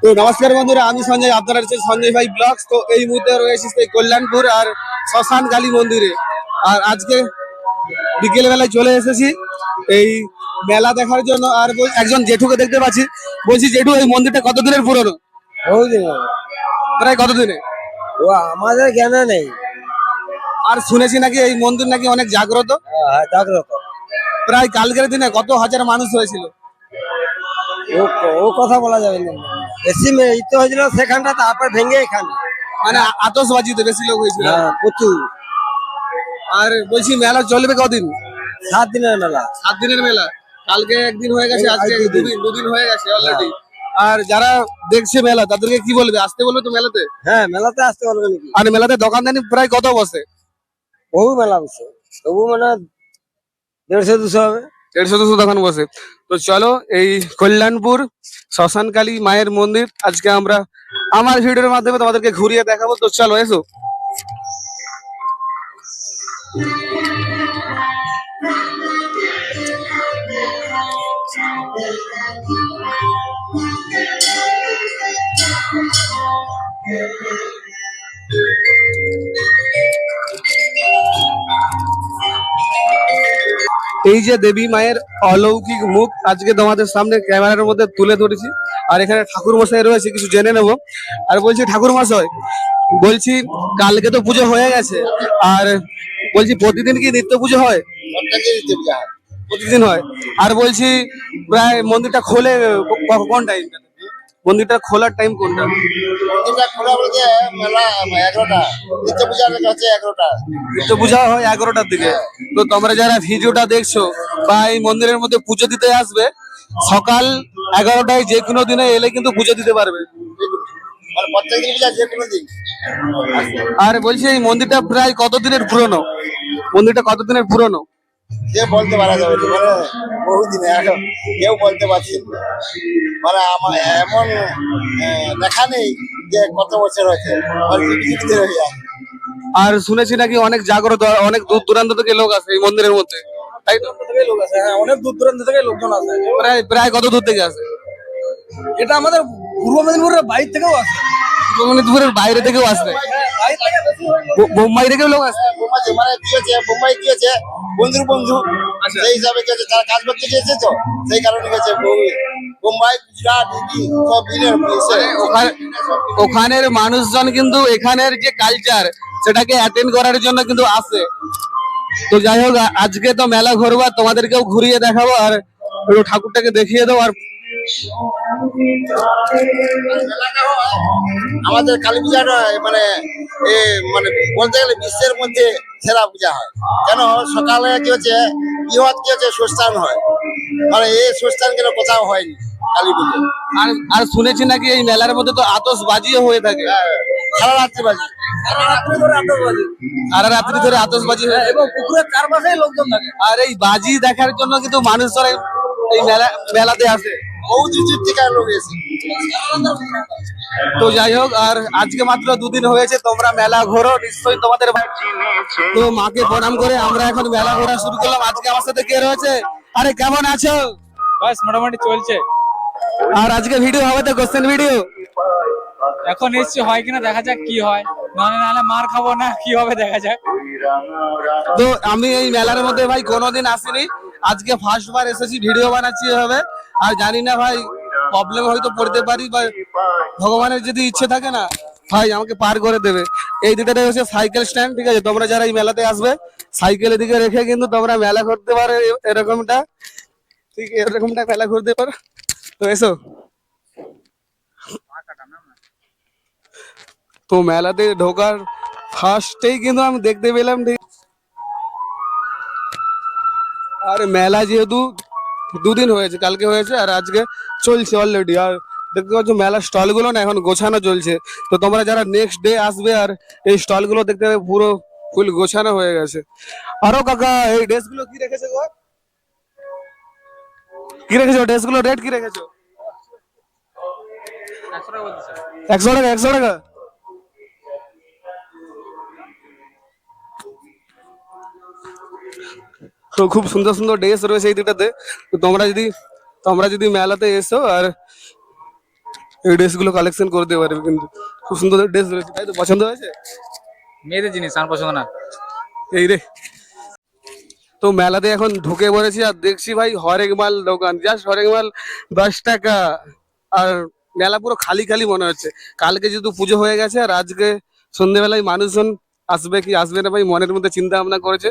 তো নমস্কার বন্ধুরা, আমি সঞ্জয়, আপনারা হচ্ছে সঞ্জয় ভাই ব্লগস। তো এই মুহূর্তে রয়েছে সেই কল্যাণপুর আর শ্মশান কালী মন্দিরে। আর আজকে বিকেল বেলায় চলে এসেছি এই মেলা দেখার জন্য। আর একজন জেঠুকে দেখতে পাচ্ছি। বলছি জেঠু, এই মন্দিরটা কতদিনের পুরনো? বহুদিন হলো। প্রায় কতদিনে? ও আমাদের জ্ঞানে নেই। আর শুনেছি নাকি এই মন্দির নাকি অনেক জাগ্রত। হ্যাঁ, জাগ্রত। প্রায় কালকের দিনে কত হাজার মানুষ হয়েছিল। ও ও কথা বলা যাবে না। বেশি ইতে হয়েছিল সেখানটা, তারপর ভেঙে এখানে। মানে আতশবাজিতে বেশি লোক হয়েছিল। হ্যাঁ, প্রচুর। আর বলছি মেলা চলবে কদিন? 7 দিনের মেলা। 7 দিনের মেলা। কালকে একদিন হয়ে গেছে, আজকে দুদিন হয়ে গেছে অলরেডি। আর যারা দেখছে মেলা তাদেরকে কি বলবে? আসতে বলবে তো মেলাতে? হ্যাঁ, মেলাতে আসতে পারবে নাকি? আর মেলাতে দোকানদানি প্রায় কত বসে? বহু মেলা বসে, তবু মানে 150-200 হবে। 150-200 দোকান বসে। তো চলো, এই কল্যাণপুর শ্মশানকালী মায়ের মন্দির আজকে আমরা আমার ভিডিওর মাধ্যমে তোমাদেরকে ঘুরিয়ে দেখাবো। তো চলো এসো। এই যে দেবী মায়ের অলৌকিক মুখ আজকে তোমাদের সামনে ক্যামেরার মধ্যে তুলে ধরেছি। আর এখানে ঠাকুর মশাই রয়েছে, কিছু জেনে নেব। আর বলছি ঠাকুর মশাই, বলছি কালকে তো পুজো হয়ে গেছে, আর বলছি প্রতিদিন কি নিত্য পুজো হয়? প্রতিদিন হয়। আর বলছি প্রায় মন্দিরটা খোলে কোন টাইম? মন্দিরটা খোলার টাইম কোনটা? মন্দিরটা খোলা বলতে মেলা 11টা, নিত্য পূজা হচ্ছে 11টা। নিত্য পূজা হয় 11টার দিকে। তো তোমরা যারা ভিডিওটা দেখছো বা এই মন্দিরের মধ্যে পুজো দিতে আসবে, সকাল 11টায় যে কোনো দিনে এলে কিন্তু পুজো দিতে পারবে। মানে প্রত্যেকদিন পূজা, যে কোনো দিন। আর বলছি এই মন্দিরটা প্রায় কতদিনের পুরনো? মন্দিরটা কতদিনের পুরনো? যে বলতে পারা যাবে না, মানে বহুদিন এখন কেউ বলতে পারছি না। মানে আমার এমন দেখা নেই যে কত বছর হয়েছে, জীবিত হয়ে যায়। আর শুনেছি নাকি অনেক জাগ্রত, অনেক দূর দূরান্ত থেকে লোক আসে এই মন্দিরের মধ্যে, তাই তো? লোক আছে, হ্যাঁ, অনেক দূর দূরান্ত থেকে লোকজন আসে। প্রায় প্রায় কত দূর থেকে আসে? এটা আমাদের পূর্ব মেদিনীপুরের বাইরে থেকেও আসে। পূর্ব মেদিনীপুরের বাইরে থেকেও আসে, বাইরে থেকে বেশি বোম্বাই থেকেও লোক আসে। মানে কি হচ্ছে, বোম্বাই কি হচ্ছে বন্ধুর বন্ধু, আচ্ছা। সেই হিসাবে কি হচ্ছে, তারা কাজ করতে গিয়েছে, তো সেই কারণে হচ্ছে বোম্বাই, গুজরাট, দিল্লি সব মিলে ওখানের মানুষজন কিন্তু এখানের যে কালচার সেটাকে অ্যাটেন্ড করার জন্য কিন্তু আসে। তো যাই হোক, আজকে তো মেলা ঘুরবো, তোমাদেরকেও ঘুরিয়ে দেখাবো আর একটু ঠাকুরটাকে দেখিয়ে দেবো। আর আমাদের কালী পূজাটা মানে মানে বলতে গেলে বিশ্বের মধ্যে সেরা পূজা হয়। কেন সকালে কি হচ্ছে, বৃহৎ কি হচ্ছে শ্মশান হয়, মানে এই শ্মশান কেন কোথাও হয়নি কালী পুজো। আর আর শুনেছি নাকি এই মেলার মধ্যে তো আতশবাজিও হয়ে থাকে। সারা রাত্রি বাজি, সারা রাত্রি ধরে আতশবাজি। সারা রাত্রি ধরে আতশবাজি হয়ে থাকে। এবং পুকুরের চারপাশে লোকজন থাকে। আর এই বাজি দেখার জন্য কিন্তু মানুষরা এই মেলাতে আসে। বহু দূর থেকে লোক এসে। তো যাই হোক, আর আজকে মাত্র 2 দিন হয়েছে, তোমরা মেলা ঘোরো নিশ্চয়ই তোমাদের। তো মাকে প্রণাম করে আমরা এখন মেলা ঘোরা শুরু করলাম। আজকে আমার সাথে কে রয়েছে? আরে কেমন আছো? বাস মোটামুটি চলছে। আর আজকে ভিডিও হবে তো, কোশ্চেন ভিডিও? এখন এসছি, হয় কিনা দেখা যাক কি হয়, নাহলে মার খাবো না, কি হবে দেখা যাক। তো আমি এই মেলার মধ্যে ভাই কোনোদিন আসিনি, আজকে ফার্স্ট বার এসেছি, ভিডিও বানাচ্ছি এভাবে। আর জানি না ভাই, প্রবলেম হয়তো পড়তে পারি, বা ভগবানের যদি ইচ্ছে থাকে না ভাই আমাকে পার করে দেবে। এই দুটাতে হচ্ছে সাইকেল স্ট্যান্ড, ঠিক আছে? তোমরা যারা এই মেলাতে আসবে সাইকেল এদিকে রেখে কিন্তু তোমরা মেলা করতে পারো, এরকমটা, ঠিক এরকমটা মেলা করতে পারো। তো এসো। তো মেলাতে ঢোকার ফার্স্টেই কিন্তু আমি দেখতে পেলাম, ঠিক। আর মেলা যেহেতু 2 দিন হয়েছে, কালকে হয়েছে আর আজকে চলছে অলরেডি। আর দেখতে পাচ্ছ মেলার স্টল গুলো না এখন গোছানো চলছে। তো তোমরা যারা নেক্সট ডে আসবে আর এই স্টল গুলো দেখতে পাবে পুরো ফুল গোছানো হয়ে গেছে। আরো কাকা, এই ড্রেস গুলো কি রেখেছে গো? কি রেখেছো ড্রেস গুলো? রেট কি রেখেছো? 100 টাকা। 100 টাকা। তো খুব সুন্দর সুন্দর ড্রেস রয়েছে এই দুটাতে। তো তোমরা যদি মেলাতে এসো আর এই ড্রেসগুলো কালেকশন করতে পারবে, কিন্তু খুব সুন্দর ড্রেস রয়েছে, তাই তো? পছন্দ হয়েছে? মেয়েদের জিনিস আমার পছন্দ না। এই রে, তো মেলাতে এখন ঢুকে পড়েছি আর দেখছি ভাই হরেক মাল দোকান, জাস্ট হরেক মাল 10 টাকা। আর মেলা পুরো খালি খালি মনে হচ্ছে। কালকে যেহেতু পুজো হয়ে গেছে আর আজকে সন্ধ্যেবেলায় মানুষজন আসবে কি আসবে না ভাই মনের মধ্যে চিন্তা ভাবনা করেছে।